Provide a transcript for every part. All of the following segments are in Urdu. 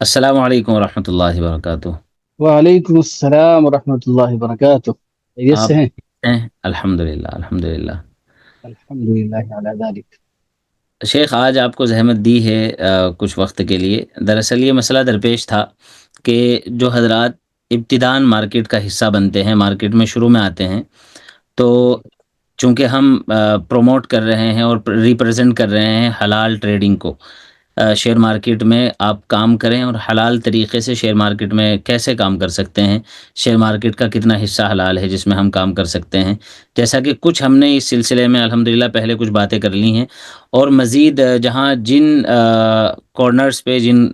السلام علیکم ورحمۃ اللہ وبرکاتہ۔ وعلیکم السلام ورحمۃ اللہ وبرکاتہ۔ خیریت سے آپ ہیں؟ ہیں؟ الحمد للہ الحمد للہ۔ الحمد للہ علی ذالک۔ شیخ آج آپ کو زحمت دی ہے کچھ وقت کے لیے۔ دراصل یہ مسئلہ درپیش تھا کہ جو حضرات ابتدان مارکیٹ کا حصہ بنتے ہیں، مارکیٹ میں شروع میں آتے ہیں، تو جی چونکہ ہم پروموٹ کر رہے ہیں اور ریپرزینٹ کر رہے ہیں حلال ٹریڈنگ کو، شیئر مارکیٹ میں آپ کام کریں اور حلال طریقے سے شیئر مارکیٹ میں کیسے کام کر سکتے ہیں، شیئر مارکیٹ کا کتنا حصہ حلال ہے جس میں ہم کام کر سکتے ہیں، جیسا کہ کچھ ہم نے اس سلسلے میں الحمدللہ پہلے کچھ باتیں کر لی ہیں، اور مزید جہاں جن کارنرز پہ، جن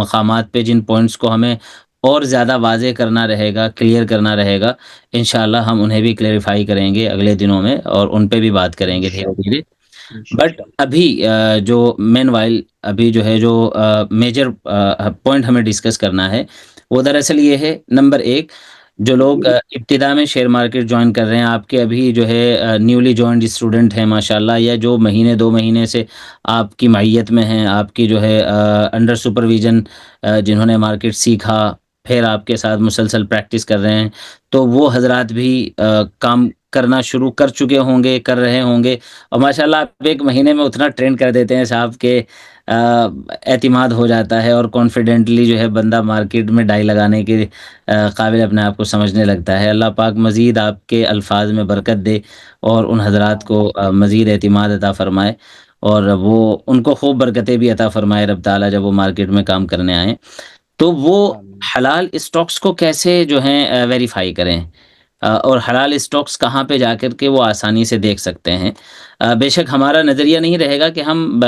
مقامات پہ، جن پوائنٹس کو ہمیں اور زیادہ واضح کرنا رہے گا، کلیئر کرنا رہے گا، انشاءاللہ ہم انہیں بھی کلیریفائی کریں گے اگلے دنوں میں، اور ان پہ بھی بات کریں گے دھیرے انشاءاللہ دھیرے۔ بٹ انشاءاللہ۔ ابھی جو مین وائل ابھی جو ہے، جو میجر پوائنٹ ہمیں ڈسکس کرنا ہے، وہ دراصل یہ ہے: نمبر ایک، جو لوگ ابتدا میں شیئر مارکیٹ جوائن کر رہے ہیں، آپ کے ابھی جو ہے نیولی جوائنڈ اسٹوڈنٹ ہیں ماشاءاللہ، یا جو مہینے دو مہینے سے آپ کی معیت میں ہیں، آپ کی جو ہے انڈر سپرویژن، جنہوں نے مارکیٹ سیکھا پھر آپ کے ساتھ مسلسل پریکٹس کر رہے ہیں، تو وہ حضرات بھی کام کرنا شروع کر چکے ہوں گے، کر رہے ہوں گے، اور ماشاءاللہ آپ ایک مہینے میں اتنا ٹرینڈ کر دیتے ہیں صاحب کہ اعتماد ہو جاتا ہے، اور کانفیڈنٹلی جو ہے بندہ مارکیٹ میں ڈائی لگانے کے قابل اپنے آپ کو سمجھنے لگتا ہے۔ اللہ پاک مزید آپ کے الفاظ میں برکت دے، اور ان حضرات کو آمین مزید اعتماد عطا فرمائے، اور وہ ان کو خوب برکتیں بھی عطا فرمائے رب تعالیٰ جب وہ مارکیٹ میں کام کرنے آئیں۔ تو وہ آمین۔ حلال اسٹاکس کو کیسے جو ہیں ویریفائی کریں، اور حلال اسٹاکس کہاں پہ جا کر کے وہ آسانی سے دیکھ سکتے ہیں۔ بے شک ہمارا نظریہ نہیں رہے گا کہ ہم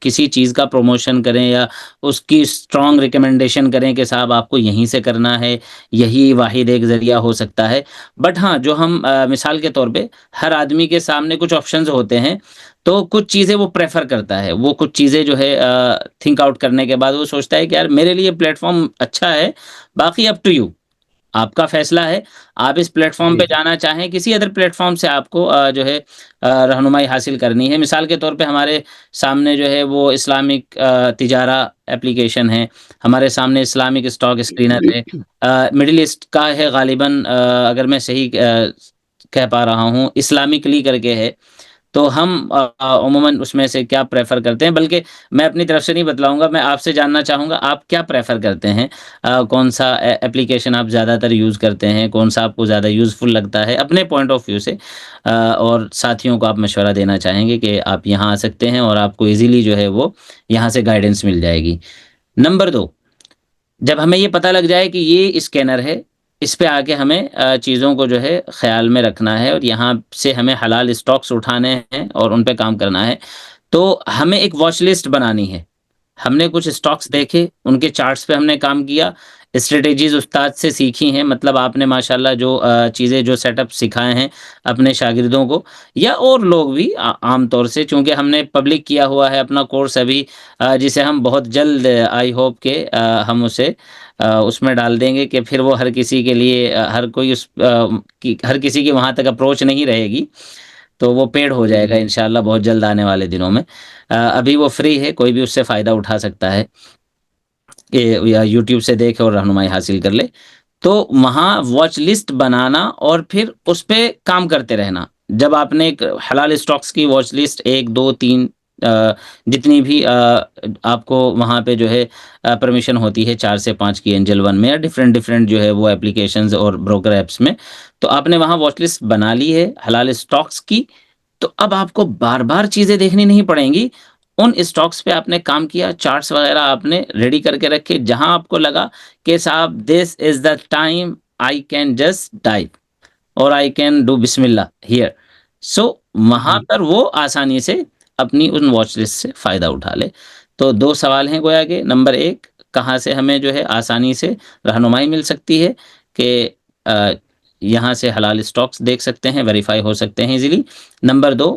کسی چیز کا پروموشن کریں یا اس کی اسٹرانگ ریکمنڈیشن کریں کہ صاحب آپ کو یہیں سے کرنا ہے، یہی واحد ایک ذریعہ ہو سکتا ہے۔ بٹ ہاں، جو ہم مثال کے طور پہ ہر آدمی کے سامنے کچھ آپشنز ہوتے ہیں، تو کچھ چیزیں وہ پریفر کرتا ہے، وہ کچھ چیزیں جو ہے تھنک آؤٹ کرنے کے بعد وہ سوچتا ہے کہ یار میرے لیے پلیٹ فارم اچھا ہے، باقی اپ ٹو یو، آپ کا فیصلہ ہے، آپ اس پلیٹ فارم جی پہ جانا چاہیں، کسی ادر پلیٹ فارم سے آپ کو جو ہے رہنمائی حاصل کرنی ہے۔ مثال کے طور پہ ہمارے سامنے جو ہے وہ اسلامک تجارہ اپلیکیشن ہے، ہمارے سامنے اسلامک اسٹاک اسکرینر ہے، مڈل ایسٹ کا ہے غالباً، اگر میں صحیح کہہ پا رہا ہوں، اسلامکلی کر کے ہے۔ تو ہم عموماً اس میں سے کیا پریفر کرتے ہیں، بلکہ میں اپنی طرف سے نہیں بتلاؤں گا، میں آپ سے جاننا چاہوں گا آپ کیا پریفر کرتے ہیں، کون سا اپلیکیشن آپ زیادہ تر یوز کرتے ہیں، کون سا آپ کو زیادہ یوزفل لگتا ہے اپنے پوائنٹ آف ویو سے، اور ساتھیوں کو آپ مشورہ دینا چاہیں گے کہ آپ یہاں آ سکتے ہیں اور آپ کو ایزیلی جو ہے وہ یہاں سے گائیڈنس مل جائے گی۔ نمبر دو، جب ہمیں یہ پتہ لگ جائے کہ یہ اسکینر ہے، اس پہ آ کے ہمیں چیزوں کو جو ہے خیال میں رکھنا ہے، اور یہاں سے ہمیں حلال اسٹاکس اٹھانے ہیں اور ان پہ کام کرنا ہے، تو ہمیں ایک واچ لسٹ بنانی ہے۔ ہم نے کچھ اسٹاکس دیکھے، ان کے چارٹس پہ ہم نے کام کیا، اسٹریٹجیز استاد سے سیکھی ہیں، مطلب آپ نے ماشاءاللہ جو چیزیں، جو سیٹ اپ سکھائے ہیں اپنے شاگردوں کو، یا اور لوگ بھی عام طور سے، چونکہ ہم نے پبلک کیا ہوا ہے اپنا کورس ابھی، جسے ہم بہت جلد آئی ہوپ کہ ہم اسے اس میں ڈال دیں گے کہ پھر وہ ہر کسی کے لیے، ہر کوئی ہر کسی کی وہاں تک اپروچ نہیں رہے گی، تو وہ پیڈ ہو جائے گا جی انشاءاللہ بہت جلد آنے والے دنوں میں۔ ابھی وہ فری ہے، کوئی بھی اس سے فائدہ اٹھا سکتا ہے کہ یا یوٹیوب سے دیکھ اور رہنمائی حاصل کر لے۔ تو وہاں واچ لسٹ بنانا اور پھر اس پہ کام کرتے رہنا۔ جب آپ نے ایک حلال اسٹاکس کی واچ لسٹ، ایک دو تین، جتنی بھی آپ کو وہاں پہ جو ہے پرمیشن ہوتی ہے، 4 سے 5 کی اینجل ون میں، یا ڈفرینٹ ڈفرینٹ جو ہے وہ اپلیکیشنز اور بروکر ایپس میں، تو آپ نے وہاں واچ لسٹ بنا لی ہے حلال اسٹاکس کی، تو اب آپ کو بار بار چیزیں دیکھنی نہیں پڑیں گی۔ ان اسٹاکس پہ آپ نے کام کیا، چارٹس وغیرہ آپ نے ریڈی کر کے رکھے، جہاں آپ کو لگا کہ صاحب this is the time I can just dive, اور آئی کین ڈو بسم اللہ ہیئر، سو وہاں جی پر وہ آسانی سے اپنی ان واچ لسٹ سے فائدہ اٹھا لے۔ تو دو سوال ہیں گویا کہ: نمبر ایک، کہاں سے ہمیں جو ہے آسانی سے رہنمائی مل سکتی ہے کہ یہاں سے حلال اسٹاکس دیکھ سکتے ہیں، ویریفائی ہو سکتے ہیں ایزیلی۔ نمبر دو،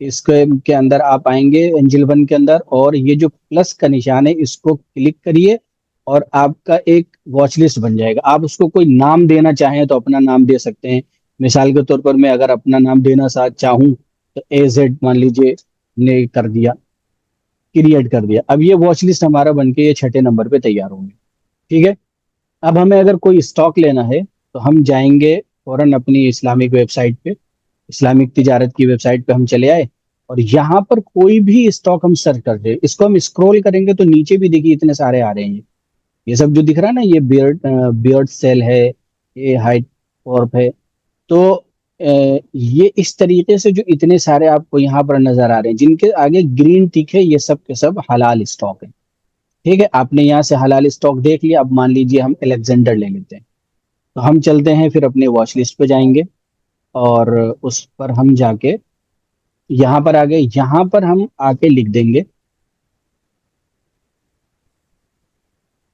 اس کے اندر آپ آئیں گے اینجل ون کے اندر، اور یہ جو پلس کا نشان ہے اس کو کلک کریے، اور آپ کا ایک واچ لسٹ بن جائے گا۔ آپ اس کو کوئی نام دینا چاہیں تو اپنا نام دے سکتے ہیں۔ مثال کے طور پر میں اگر اپنا نام دینا چاہوں تو اے زیڈ مان لیجیے نے کر دیا، کریٹ کر دیا۔ اب یہ واچ لسٹ ہمارا بن کے یہ 6 نمبر پہ تیار ہوں گے، ٹھیک ہے۔ اب ہمیں اگر کوئی اسٹاک لینا ہے تو ہم جائیں گے فوراً اپنی اسلامک ویب سائٹ پہ، اسلامک تجارت کی ویب سائٹ پہ ہم چلے آئے، اور یہاں پر کوئی بھی اسٹاک ہم سرچ کر دیں، اس کو ہم اسکرول کریں گے تو نیچے بھی دیکھیے اتنے سارے آ رہے ہیں۔ یہ سب جو دکھ رہا ہے نا، یہ بیئرڈ سیل ہے، یہ ہائٹ کارپ ہے۔ تو یہ اس طریقے سے جو اتنے سارے آپ کو یہاں پر نظر آ رہے ہیں جن کے آگے گرین ٹک ہے، یہ سب کے سب حلال اسٹاک ہے، ٹھیک ہے۔ آپ نے یہاں سے حلال اسٹاک دیکھ لیا۔ اب مان لیجیے ہم الیگزینڈر لے لیتے ہیں، تو ہم چلتے ہیں پھر اپنے واچ لسٹ پہ جائیں گے، اور اس پر ہم جا کے یہاں پر آ گئے، یہاں پر ہم آ کے لکھ دیں گے،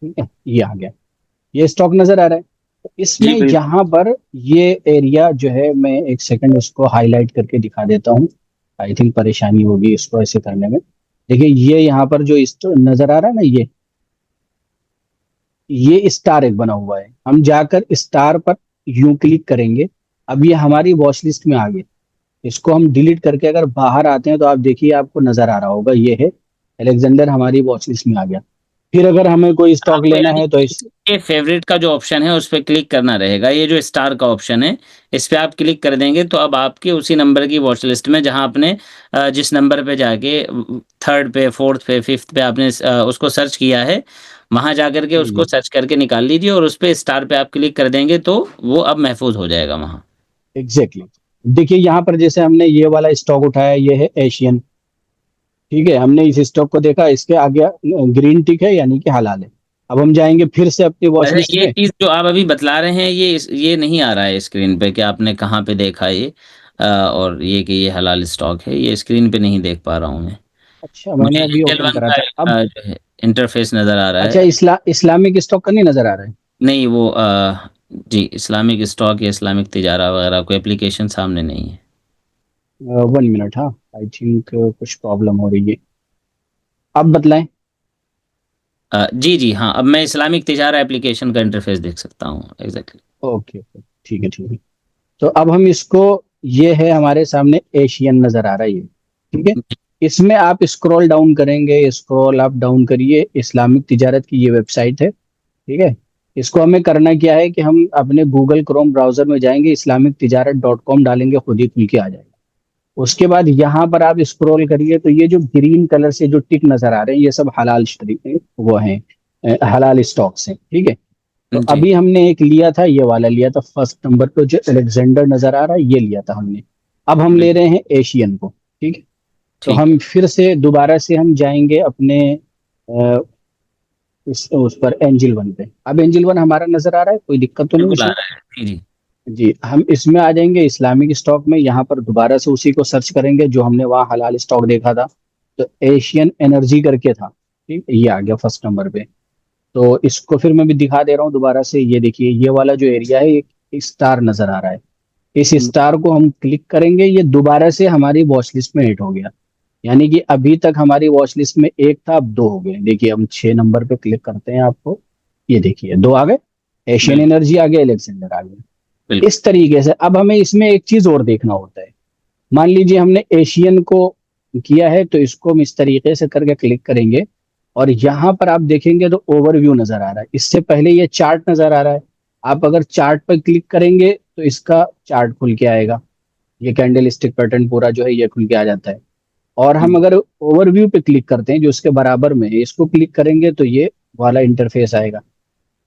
ٹھیک ہے، یہ آ گیا، یہ اسٹاک نظر آ رہا ہے۔ تو اس جی میں بالکل۔ یہاں پر یہ ایریا جو ہے، میں ایک سیکنڈ اس کو ہائی لائٹ کر کے دکھا دیتا ہوں، آئی تھنک پریشانی ہوگی اس کو ایسے کرنے میں۔ دیکھیے یہ یہاں پر جو نظر آ رہا ہے نا، یہ اسٹار ایک بنا ہوا ہے، ہم جا کر اسٹار پر یوں کلک کریں گے۔ اب یہ ہماری واچ لسٹ میں آ گیا، اس کو ہم ڈیلیٹ کر کے اگر باہر آتے ہیں تو آپ دیکھیے آپ کو نظر آ رہا ہوگا، یہ ہے الیگزینڈر ہماری واچ لسٹ میں آ گیا۔ پھر اگر ہمیں کوئی اسٹاک آپ کو لینا یعنی ہے تو یہ فیوریٹ کا جو آپشن ہے اس پہ کلک کرنا رہے گا، یہ جو اسٹار کا آپشن ہے اس پہ آپ کلک کر دیں گے تو اب آپ کے اسی نمبر کی واچ لسٹ میں، جہاں آپ نے جس نمبر پہ جا کے تھرڈ پہ، فورتھ پہ، ففتھ پہ آپ نے اس کو سرچ کیا ہے، وہاں جا کر کے اس کو جی سرچ کر کے نکال لیجیے، اور اس پہ اسٹار پہ آپ کلک کر دیں گے تو وہ اب محفوظ ہو جائے گا وہاں۔ ایگزیکٹلی دیکھیے یہاں پر جیسے ہم نے یہ والا اسٹاک اٹھایا، یہ ہے ایشین، ٹھیک ہے، ہم نے اس اسٹاک کو دیکھا، اس کے آگے گرین ٹک ہے یعنی کہ حلال ہے۔ اب ہم جائیں گے پھر سے اپنی واچ اچھا، لسٹ یہ میں۔ چیز جو آپ ابھی بتلا رہے ہیں یہ نہیں آ رہا ہے اسکرین پہ کہ آپ نے کہاں پہ دیکھا یہ، اور یہ کہ یہ حلال اسٹاک ہے، یہ اسکرین پہ نہیں دیکھ پا رہا ہوں میں۔ اچھا میں نے مجھے ابھی اینجل اوپن ون کرا کا تھا اب۔ جو ہے انٹرفیس نظر آ رہا اچھا ہے۔ اسلامک اسٹاک کا نہیں نظر آ رہا ہے؟ نہیں وہ جی اسلامک اسٹاک یا اسلامک تجارہ وغیرہ کوئی اپلیکیشن سامنے نہیں ہے۔ 1 منٹ، ہاں آئی تھنک کچھ پرابلم ہو رہی ہے، اب بتلائیں۔ جی جی ہاں، اب میں اسلامک تجارہ اپلیکیشن کا انٹرفیس دیکھ سکتا ہوں ایگزیکٹلی۔ اوکے اوکے، ٹھیک ہے ٹھیک ہے۔ تو اب ہم اس کو، یہ ہے ہمارے سامنے ایشین نظر آ رہا ہے یہ، ٹھیک ہے۔ اس میں آپ اسکرول ڈاؤن کریں گے، اسکرول آپ ڈاؤن کریے، اسلامک تجارت کی یہ ویب سائٹ ہے، ٹھیک ہے۔ اس کو ہمیں کرنا کیا ہے کہ ہم اپنے گوگل کروم براؤزر میں جائیں گے، اسلامک تجارت ڈاٹ کام ڈالیں گے، خود ہی کھل کے آ جائے گا۔ اس کے بعد یہاں پر آپ اسکرول کریے تو یہ جو گرین کلر سے جو ٹک نظر آ رہے ہیں، یہ سب حلال وہ ہیں، حلال اسٹاکس ہیں، ٹھیک ہے۔ تو جی ابھی ہم نے ایک لیا تھا، یہ والا لیا تھا فرسٹ نمبر پہ جو الیگزینڈر نظر آ رہا ہے، یہ لیا تھا ہم نے۔ اب ہم لے بالکل رہے ہیں ایشین کو، ٹھیک ہے۔ تو ٹھیک ہے۔ ہم پھر سے دوبارہ سے ہم جائیں گے اپنے اس پر اینجل ون پہ۔ اب اینجل ون ہمارا نظر آ رہا ہے، کوئی دقت تو نہیں بالکل اس آ میں؟ رہا ہے، جی جی جی ہم اس میں آ جائیں گے اسلامک اسٹاک میں، یہاں پر دوبارہ سے اسی کو سرچ کریں گے جو ہم نے وہاں حلال اسٹاک دیکھا تھا، تو ایشین انرجی کر کے تھا، ٹھیک، یہ آ گیا فرسٹ نمبر پہ۔ تو اس کو پھر میں بھی دکھا دے رہا ہوں دوبارہ سے، یہ دیکھیے یہ والا جو ایریا ہے، ایک اسٹار نظر آ رہا ہے، اس اسٹار کو ہم کلک کریں گے، یہ دوبارہ سے ہماری واچ لسٹ میں ایڈ ہو گیا، یعنی کہ ابھی تک ہماری واچ لسٹ میں ایک تھا، اب 2 ہو گئے۔ دیکھیے ہم 6 نمبر پہ کلک کرتے ہیں، آپ کو یہ دیکھیے 2 آ گئے، ایشین بالکل انرجی آ گیا، الیکسینڈر آ گیا۔ بالکل اس طریقے سے اب ہمیں اس میں ایک چیز اور دیکھنا ہوتا ہے، مان لیجیے ہم نے ایشین کو کیا ہے تو اس کو ہم اس طریقے سے کر کے کلک کریں گے، اور یہاں پر آپ دیکھیں گے تو اوور ویو نظر آ رہا ہے، اس سے پہلے یہ چارٹ نظر آ رہا ہے، آپ اگر چارٹ پر کلک کریں گے تو اس کا چارٹ کھل کے آئے گا، یہ کینڈل اسٹک پیٹرن پورا جو ہے یہ کھل کے آ جاتا ہے۔ اور ہم اگر اوور ویو پہ کلک کرتے ہیں جو اس کے برابر میں ہے، اس کو کلک کریں گے تو یہ والا انٹرفیس آئے گا۔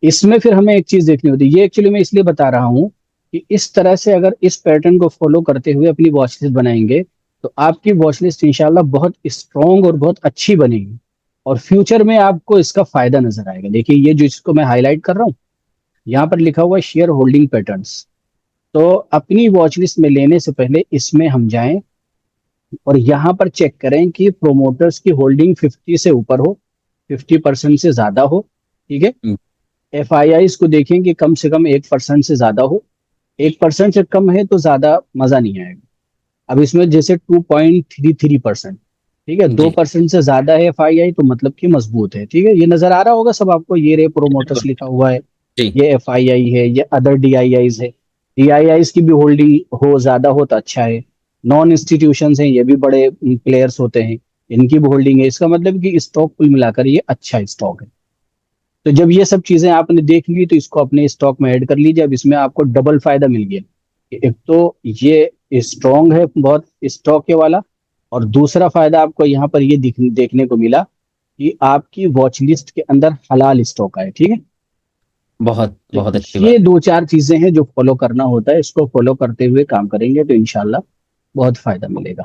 اس میں پھر ہمیں ایک چیز دیکھنی ہوتی ہے، یہ ایکچولی میں اس لیے بتا رہا ہوں کہ اس طرح سے اگر اس پیٹرن کو فالو کرتے ہوئے اپنی واچ لسٹ بنائیں گے تو آپ کی واچ لسٹ انشاءاللہ بہت اسٹرانگ اور بہت اچھی بنے گی، اور فیوچر میں آپ کو اس کا فائدہ نظر آئے گا۔ دیکھیے یہ جو اس کو میں ہائی لائٹ کر رہا ہوں، یہاں پر لکھا ہوا ہے شیئر ہولڈنگ پیٹرنس، تو اپنی واچ لسٹ میں لینے سے پہلے اس میں ہم جائیں اور یہاں پر چیک کریں کہ پروموٹرز کی ہولڈنگ 50 سے اوپر ہو، 50% سے زیادہ ہو، ٹھیک ہے۔ ایف آئی آئیز کو دیکھیں کہ کم سے کم 1% سے زیادہ ہو، 1% سے کم ہے تو زیادہ مزہ نہیں آئے گا۔ اب اس میں جیسے 2.33%، ٹھیک ہے، دو جی، پرسینٹ سے زیادہ ہے FII تو مطلب کہ مضبوط ہے، ٹھیک ہے، یہ نظر آ رہا ہوگا سب آپ کو، یہ رے بالکل، پروموٹرس لکھا ہوا ہے، جی، یہ FII ہے، یہ ادر DIIs ہے، DIIs کی بھی ہولڈنگ ہو زیادہ ہو تو اچھا ہے، نان انسٹیٹیوشنز ہیں یہ بھی بڑے پلیئرس ہوتے ہیں، ان کی بھی ہولڈنگ ہے، اس کا مطلب کہ اسٹاک کل ملا کر یہ اچھا اسٹاک ہے۔ تو جب یہ سب چیزیں آپ نے دیکھ لی تو اس کو اپنے اسٹاک میں ایڈ کر لیجیے، اب اس میں آپ کو ڈبل فائدہ مل گیا کہ ایک تو یہ اسٹرانگ ہے بہت اسٹاک کے والا، اور دوسرا فائدہ آپ کو یہاں پر یہ دیکھنے کو ملا کہ آپ کی واچ لسٹ کے اندر حلال اسٹاک آئے، ٹھیک ہے۔ بہت تو بہت اچھی یہ بات ہے۔ دو چار چیزیں ہیں جو فالو کرنا ہوتا ہے، اس کو فالو کرتے ہوئے کام کریں گے تو انشاءاللہ بہت فائدہ ملے گا۔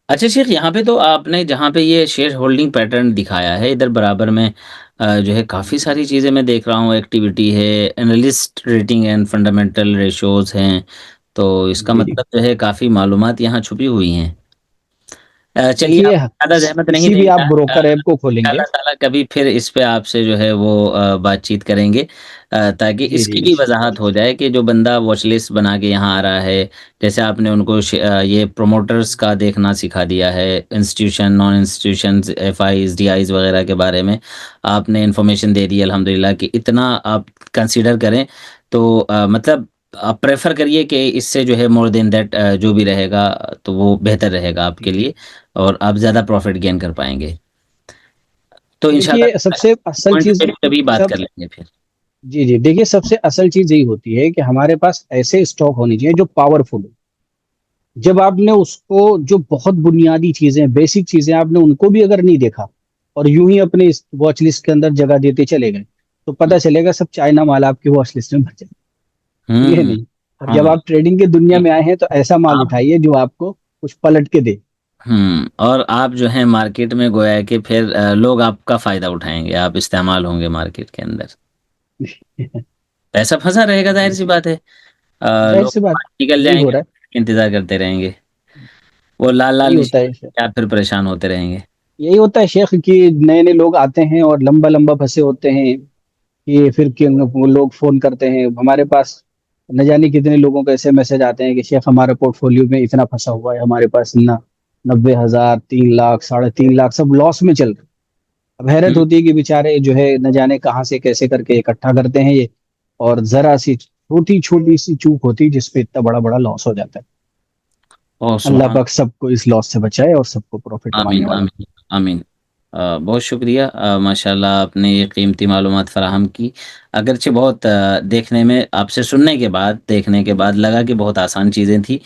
اچھا شیخ، یہاں پہ تو آپ نے جہاں پہ یہ شیئر ہولڈنگ پیٹرن دکھایا ہے ادھر برابر میں جو ہے کافی ساری چیزیں میں دیکھ رہا ہوں، ایکٹیویٹی ہے، analyst rating and fundamental ratios ہیں، تو اس کا جی جی، مطلب جو ہے کافی معلومات یہاں چھپی ہوئی ہیں۔ چلیے دیکھیے آپ زیادہ زحمت نہیں کسی دیں بھی گے، آپ بروکر ایپ کو کھولیں گے، اللہ تعالیٰ کبھی پھر اس پہ آپ سے جو ہے وہ بات چیت کریں گے، تاکہ جی اس جی کی بھی انشاءاللہ، وضاحت ہو جائے کہ جو بندہ واچ لسٹ بنا کے یہاں آ رہا ہے، جیسے آپ نے ان کو یہ پروموٹرز کا دیکھنا سکھا دیا ہے، institution, naan institutions, FIs DIs وغیرہ کے بارے میں آپ نے انفارمیشن دے دی الحمدللہ، کہ اتنا آپ کنسیڈر کریں تو مطلب آپ پریفر کریے کہ اس سے جو ہے مور دین دیٹ جو بھی رہے گا تو وہ بہتر رہے گا آپ جی کے جی، لیے، اور آپ زیادہ پروفٹ گین کر پائیں گے۔ تو دیکھیے سب انشاءاللہ سے اصل پوائنٹ چیز، پہ بھی کبھی بات سب، کر لیں گے پھر۔ جی جی، دیکھیے سب سے اصل چیز یہی ہوتی ہے کہ ہمارے پاس ایسے اسٹاک ہونے چاہیے جو پاورفل ہو۔ جب آپ نے اس کو جو بہت بنیادی چیزیں بیسک چیزیں آپ نے ان کو بھی اگر نہیں دیکھا اور یوں ہی اپنے اس واچ لسٹ کے اندر جگہ دیتے چلے گئے تو پتہ چلے گا سب چائنا مال آپ کی واچ لسٹ میں بھر جائے، یہ ہوں، نہیں۔ اور جب ہاں، آپ ٹریڈنگ کی دنیا میں آئے ہیں تو ایسا مال آپ اٹھائیے جو آپ کو کچھ پلٹ کے دے۔ اور آپ جو ہیں مارکیٹ میں گویا ہے کہ پھر لوگ آپ کا فائدہ اٹھائیں گے، آپ استعمال ہوں گے مارکیٹ کے اندر، پیسہ پھنسا رہے گا، ظاہر جی سی بات ہے، ظاہر لوگ سی بات، نکل یہی جائیں ہو گے، رہا ہے، انتظار کرتے رہیں گے، وہ لال لال یہی ہوتا نشان ہے، کیا پھر پریشان ہوتے رہیں گے۔ یہی ہوتا ہے شیخ کہ نئے نئے لوگ آتے ہیں اور لمبا لمبا پھنسے ہوتے ہیں، کہ پھر وہ لوگ فون کرتے ہیں ہمارے پاس، نہ جانے کتنے لوگوں کے ایسے میسج آتے ہیں کہ شیخ ہمارے پورٹ فولیو میں اتنا پھنسا ہوا ہے، ہمارے پاس نہ 90,000، 3 لاکھ، 3.5 لاکھ سب لاس میں چل رہے۔ اب حیرت ہوں، ہوتی ہے کہ بےچارے جو ہے نہ جانے کہاں سے کیسے کر کے اکٹھا کرتے ہیں یہ، اور ذرا سی چھوٹی چھوٹی سی چوک ہوتی ہے جس پہ اتنا بڑا بڑا لاس ہو جاتا ہے۔ او اللہ سبحان، پاک سب کو اس لاس سے بچائے اور سب کو پروفٹ آمین کمانے والا آمین آمین۔ بہت شکریہ، ماشاء اللہ آپ نے یہ قیمتی معلومات فراہم کی، اگرچہ بہت دیکھنے میں آپ سے سننے کے بعد دیکھنے کے بعد لگا کہ بہت آسان چیزیں تھیں،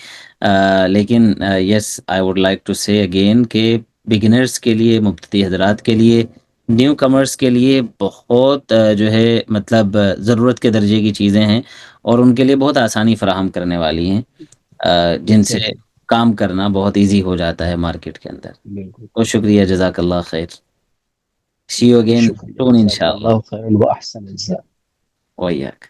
لیکن یس آئی ووڈ لائک ٹو سے اگین کہ بگنرز کے لیے، مبتدی حضرات کے لیے، نیو کمرز کے لیے بہت جو ہے مطلب ضرورت کے درجے کی چیزیں ہیں، اور ان کے لیے بہت آسانی فراہم کرنے والی ہیں، جن سے ایگزیکٹلی، کام کرنا بہت ایزی ہو جاتا ہے مارکیٹ کے اندر۔ بالکل، بہت شکریہ، جزاک اللہ خیر، سی یو اگین شکریہ، سون ان جزاک شاء اللہ، اللہ خیر و احسن الجزاء۔ ویاک۔